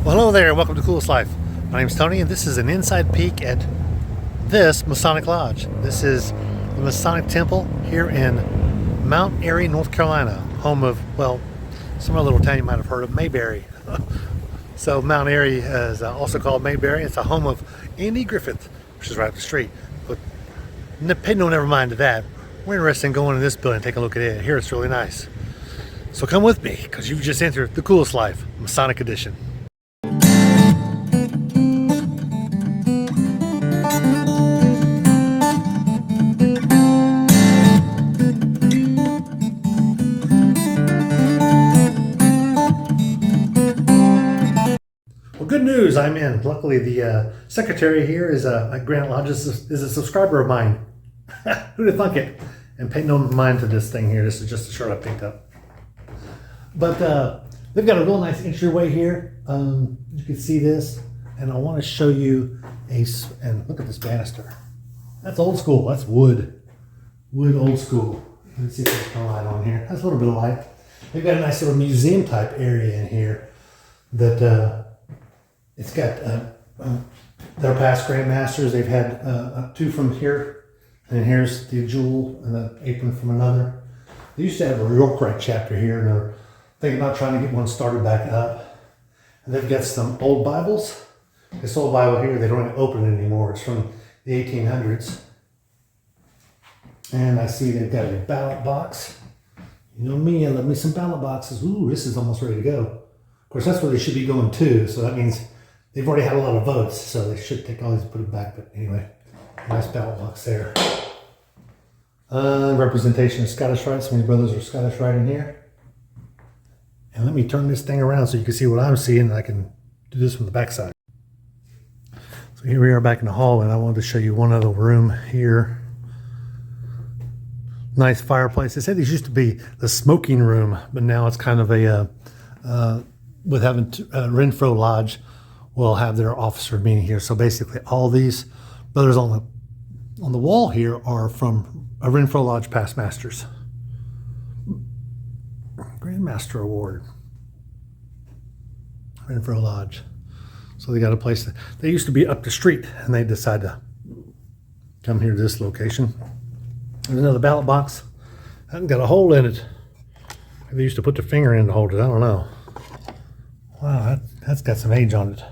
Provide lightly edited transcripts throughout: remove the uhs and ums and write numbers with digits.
Well, hello there, and welcome to Coolest Life. My name is Tony, and this is an inside peek at this Masonic Lodge. This is the Masonic Temple here in Mount Airy, North Carolina, home of, well, some other little town you might have heard of, Mayberry. So Mount Airy is also called Mayberry. It's a home of Andy Griffith, which is right up the street. But pay no never mind to that. We're interested in going to this building and take a look at it. Here it's really nice. So come with me, because you've just entered the Coolest Life, Masonic Edition. Well, good news, I'm in. Luckily, the secretary here is at Granite Lodges is a subscriber of mine. Who'd have thunk it? And pay no mind to this thing here. This is just a shirt I picked up. But they've got a real nice entryway here. You can see this, and I want to show you and look at this banister. That's old school. That's wood old school. Let's see if there's no light on here. That's a little bit of light. They've got a nice little museum type area in here that it's got their past grandmasters. They've had two from here. And here's the jewel and the apron from another. They used to have a Yorkite chapter here, and they're thinking about trying to get one started back up. And they've got some old Bibles. This old Bible here, they don't even open it anymore. It's from the 1800s. And I see they've got a ballot box. You know me, I love me some ballot boxes. Ooh, this is almost ready to go. Of course, that's where they should be going to. So that means they've already had a lot of votes. So they should take all these and put it back. But anyway, nice ballot box there. Representation of Scottish Rite. Some of these brothers are Scottish Rite in here. And let me turn this thing around so you can see what I'm seeing, and I can do this from the back side. So here we are back in the hall, and I wanted to show you one other room here. Nice fireplace. They said these used to be the smoking room, but now it's kind of a, with having Renfro Lodge will have their officer meeting here. So basically all these brothers on the wall here are from a Renfro Lodge past masters. Grandmaster Award. Renfro Lodge. So they got a place that they used to be up the street, and they decided to come here to this location. There's another ballot box. Hasn't got a hole in it. They used to put their finger in to hold it. I don't know. Wow, that's got some age on it.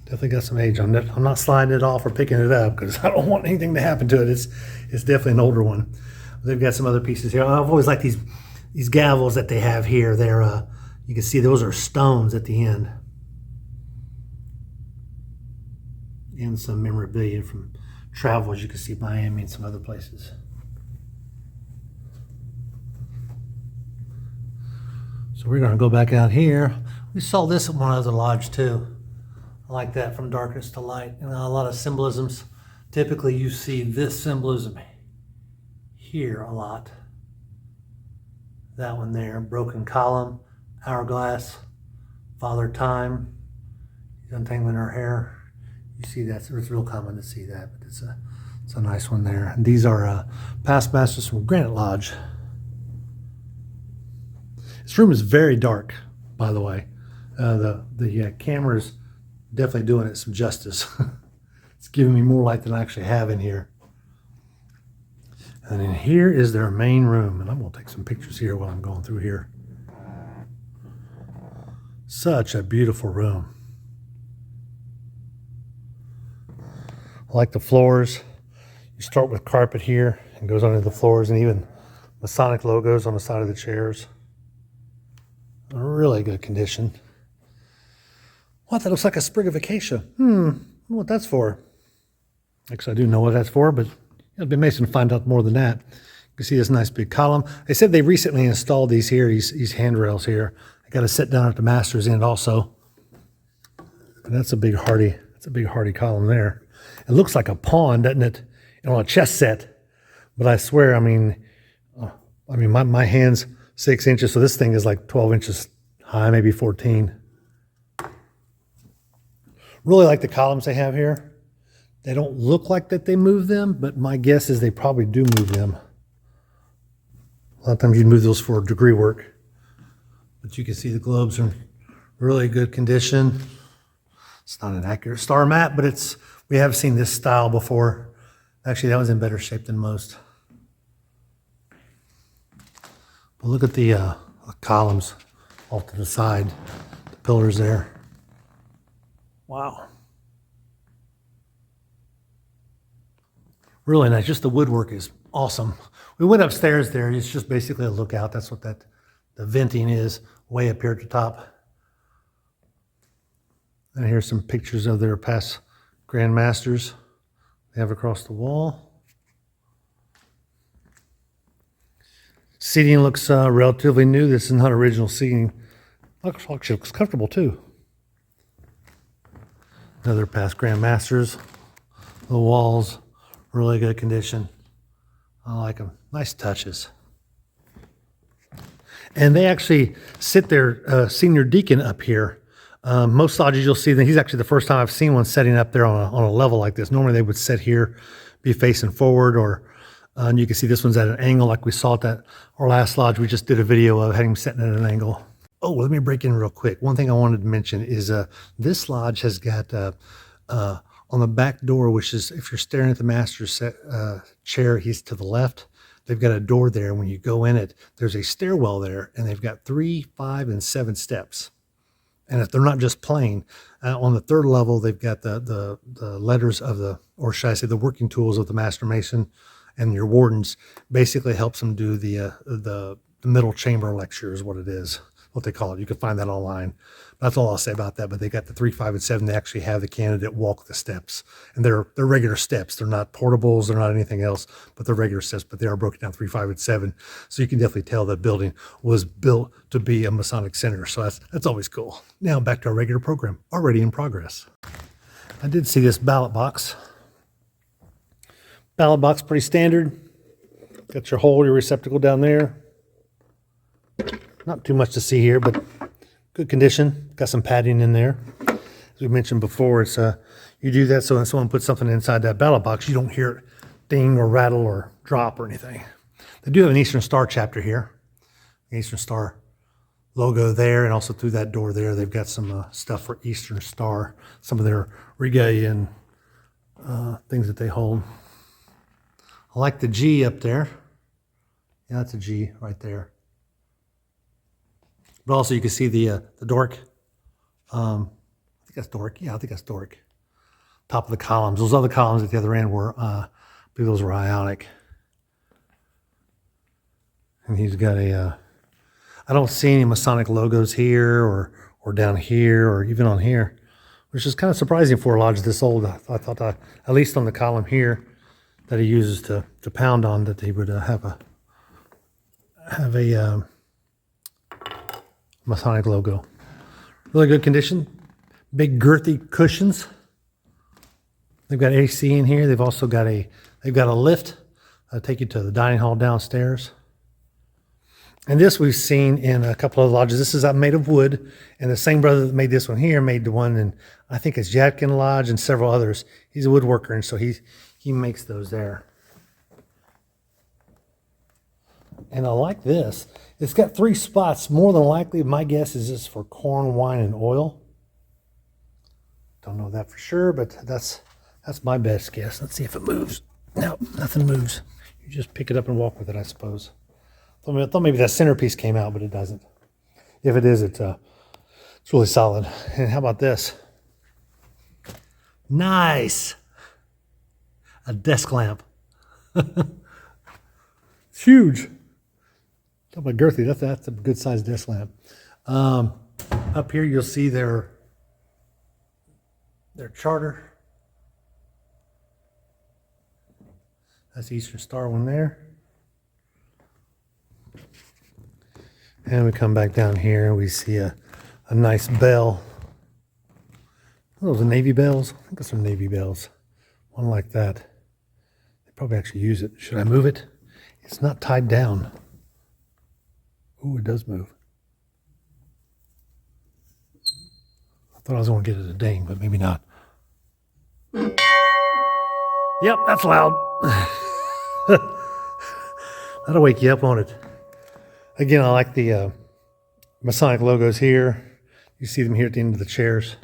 Definitely got some age on it. I'm not sliding it off or picking it up because I don't want anything to happen to it. It's definitely an older one. They've got some other pieces here. I've always liked these gavels that they have here. They're you can see those are stones at the end. And some memorabilia from travel, as you can see, Miami and some other places. So we're going to go back out here. We saw this at one other lodge too. I like that, from darkness to light. You know, a lot of symbolisms. Typically you see this symbolism here a lot. That one there, broken column, hourglass, Father Time. He's untangling her hair. You see that, it's real common to see that, but it's a nice one there. And these are past masters from Granite Lodge. This room is very dark, by the way. The camera's definitely doing it some justice. It's giving me more light than I actually have in here. And then here is their main room, and I'm going to take some pictures here while I'm going through here. Such a beautiful room. I like the floors. You start with carpet here and goes under the floors, and even Masonic logos on the side of the chairs. Really good condition. What, that looks like a sprig of acacia. I don't know what that's for. Actually, I do know what that's for, but it'd be amazing to find out more than that. You can see this nice big column. They said they recently installed these here, these handrails here. I got to sit down at the master's end also. And that's a big hardy column there. It looks like a pawn, doesn't it? You know, a chess set. But I swear, I mean, my hand's 6 inches, so this thing is like 12 inches high, maybe 14. Really like the columns they have here. They don't look like that they move them, but my guess is they probably do move them. A lot of times you move those for degree work. But you can see the globes are Really good condition. It's not an accurate star map, but we have seen this style before. Actually, that was in better shape than most. But look at the columns off to the side, the pillars there. Wow. Really nice. Just the woodwork is awesome. We went upstairs there. It's just basically a lookout. That's what the venting is, way up here at the top. And here's some pictures of their past Grand Masters they have across the wall. Seating looks relatively new. This is not original seating. Actually looks comfortable too. Another past Grand Masters. The walls, really good condition. I like them. Nice touches. And they actually sit their senior deacon up here. Most lodges you'll see that he's actually the first time I've seen one setting up there on a level like this. Normally they would sit here, be facing forward, or and you can see this one's at an angle like we saw at our last lodge. We just did a video of having him sitting at an angle. Oh, let me break in real quick. One thing I wanted to mention is this lodge has got on the back door, which is if you're staring at the master's chair, he's to the left. They've got a door there. When you go in it, there's a stairwell there, and they've got 3, 5, and 7 steps. And if they're not just plain, on the third level, they've got the letters of or should I say, the working tools of the Master Mason, and your wardens basically helps them do the middle chamber lecture is what it is, what they call it. You can find that online. That's all I'll say about that. But they got the 3, 5, and 7. They actually have the candidate walk the steps, and they're regular steps. They're not portables. They're not anything else, but they're regular steps. But they are broken down 3, 5, and 7. So you can definitely tell that building was built to be a Masonic Center. So that's always cool. Now back to our regular program, already in progress. I did see this ballot box. Ballot box, pretty standard. Got your hole, your receptacle down there. Not too much to see here, but good condition. Got some padding in there. As we mentioned before, it's you do that so when someone puts something inside that ballot box, you don't hear it ding or rattle or drop or anything. They do have an Eastern Star chapter here. The Eastern Star logo there, and also through that door there, they've got some stuff for Eastern Star, some of their regalia and things that they hold. I like the G up there. Yeah, that's a G right there. But also you can see the Doric. I think that's Doric. Yeah, I think that's Doric. Top of the columns. Those other columns at the other end were, I believe those were Ionic. And he's got I don't see any Masonic logos here or down here or even on here, which is kind of surprising for a lodge this old. I thought at least on the column here that he uses to pound on, that he would have a Masonic logo. Really good condition. Big girthy cushions. They've got AC in here. They've also got a lift that'll take you to the dining hall downstairs. And this we've seen in a couple of lodges. This is made of wood, and the same brother that made this one here made the one in, I think it's Yadkin Lodge and several others. He's a woodworker, and so he makes those there. And I like this. It's got 3 spots. More than likely, my guess is this for corn, wine, and oil. Don't know that for sure, but that's my best guess. Let's see if it moves. No, nothing moves. You just pick it up and walk with it, I suppose. I thought maybe that centerpiece came out, but it doesn't. If it is, it's really solid. And how about this? Nice. A desk lamp. It's huge. Talk about girthy. That's a good sized desk lamp. Up here you'll see their charter. That's the Eastern Star one there. And we come back down here and we see a nice bell. Are those Navy bells? I think those are Navy bells. One like that. They probably actually use it. Should I move it? It's not tied down. Ooh, it does move. I thought I was going to get it a ding, but maybe not. Yep, that's loud. That'll wake you up, won't it? Again, I like the Masonic logos here. You see them here at the end of the chairs.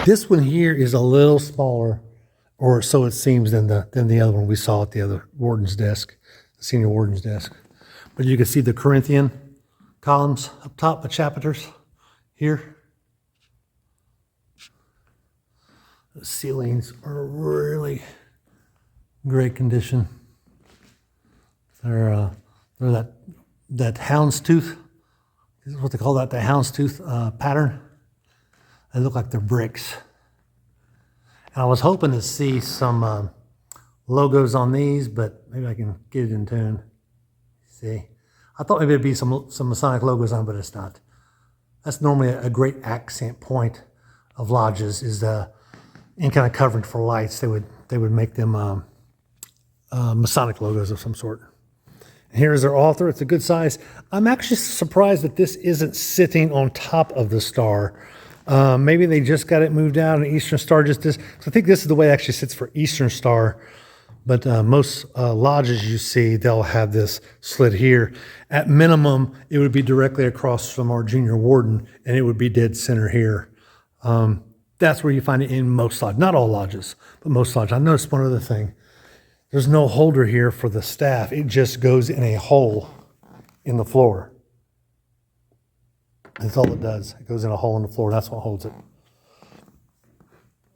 This one here is a little smaller, or so it seems, than the other one we saw at the other warden's desk, the senior warden's desk. But you can see the Corinthian columns up top, the chapiters here. The ceilings are really great condition. They're that houndstooth. This is what they call that, the houndstooth pattern. They look like they're bricks. And I was hoping to see some logos on these, but maybe I can get it in tune. See, I thought maybe it'd be some Masonic logos on, but it's not. That's normally a great accent point of lodges, is any kind of covering for lights. They would make them Masonic logos of some sort. And here is their altar. It's a good size. I'm actually surprised that this isn't sitting on top of the star. Maybe they just got it moved out, and Eastern Star just this. So I think this is the way it actually sits for Eastern Star. But most lodges you see, they'll have this slit here. At minimum, it would be directly across from our junior warden, and it would be dead center here. That's where you find it in most lodges. Not all lodges, but most lodges. I noticed one other thing. There's no holder here for the staff. It just goes in a hole in the floor. That's all it does. It goes in a hole in the floor. That's what holds it.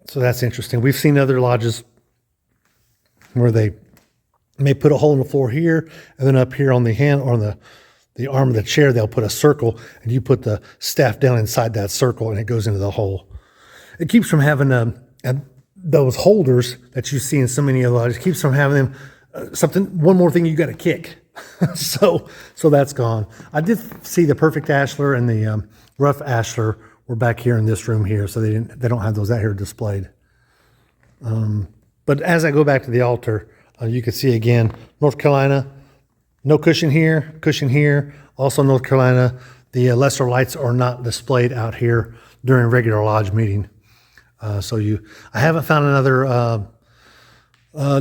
So that's interesting. We've seen other lodges where they may put a hole in the floor here, and then up here on the hand or on the arm of the chair, they'll put a circle, and you put the staff down inside that circle, and it goes into the hole. It keeps from having those holders that you see in so many other lodges, keeps from having them one more thing you got to kick. so that's gone. I did see the perfect ashlar and the rough ashlar were back here in this room here, so they don't have those out here displayed. But as I go back to the altar, you can see again, North Carolina, no cushion here. Also North Carolina, the lesser lights are not displayed out here during regular lodge meeting. I haven't found another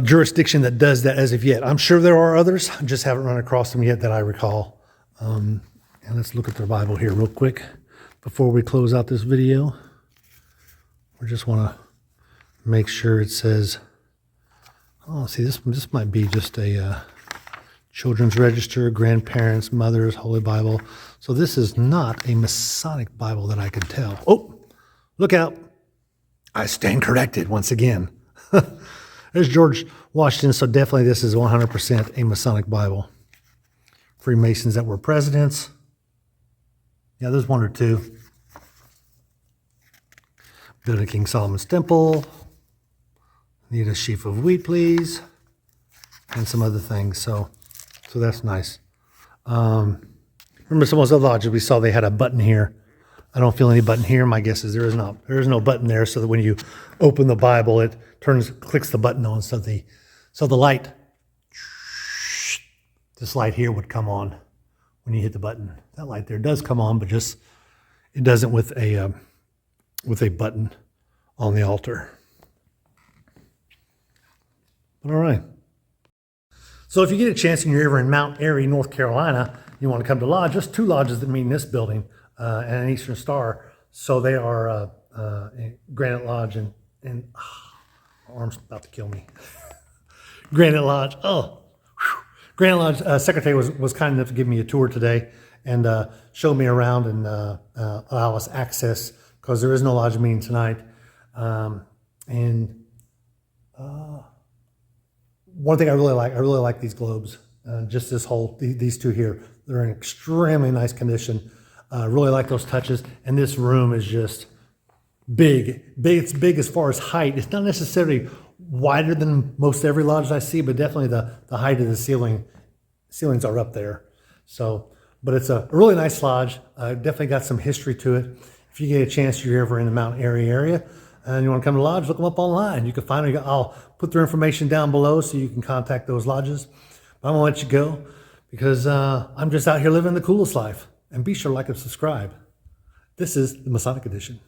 jurisdiction that does that as of yet. I'm sure there are others. I just haven't run across them yet that I recall. And let's look at the Bible here real quick before we close out this video. We just want to make sure it says, oh, see, this might be just a children's register, grandparents, mothers, Holy Bible. So this is not a Masonic Bible that I can tell. Oh, look out. I stand corrected once again. There's George Washington, so definitely this is 100% a Masonic Bible. Freemasons that were presidents. Yeah, there's one or two. Building King Solomon's Temple. Need a sheaf of wheat, please. And some other things, so that's nice. Remember some of those other lodges we saw, they had a button here. I don't feel any button here. My guess is there is no button there, so that when you open the Bible, it clicks the button on, so the light, this light here would come on when you hit the button. That light there does come on, but just it doesn't with a button on the altar. But all right. So if you get a chance and you're ever in Mount Airy, North Carolina, you want to come to lodge. Just two lodges that meet in this building. And an Eastern Star. So they are Granite Lodge and my arm's about to kill me. Granite Lodge. Granite Lodge secretary was kind enough to give me a tour today and show me around and allow us access because there is no lodge meeting tonight. One thing I really like these globes. Just these two here. They're in extremely nice condition. Really like those touches, and this room is just big. It's big as far as height. It's not necessarily wider than most every lodge I see, but definitely the height of the ceilings are up there. So, but it's a really nice lodge. Definitely got some history to it. If you get a chance, you're ever in the Mount Airy area, and you want to come to lodge, look them up online. You can find them. I'll put their information down below so you can contact those lodges. But I'm gonna let you go because I'm just out here living the coolest life. And be sure to like and subscribe. This is the Masonic Edition.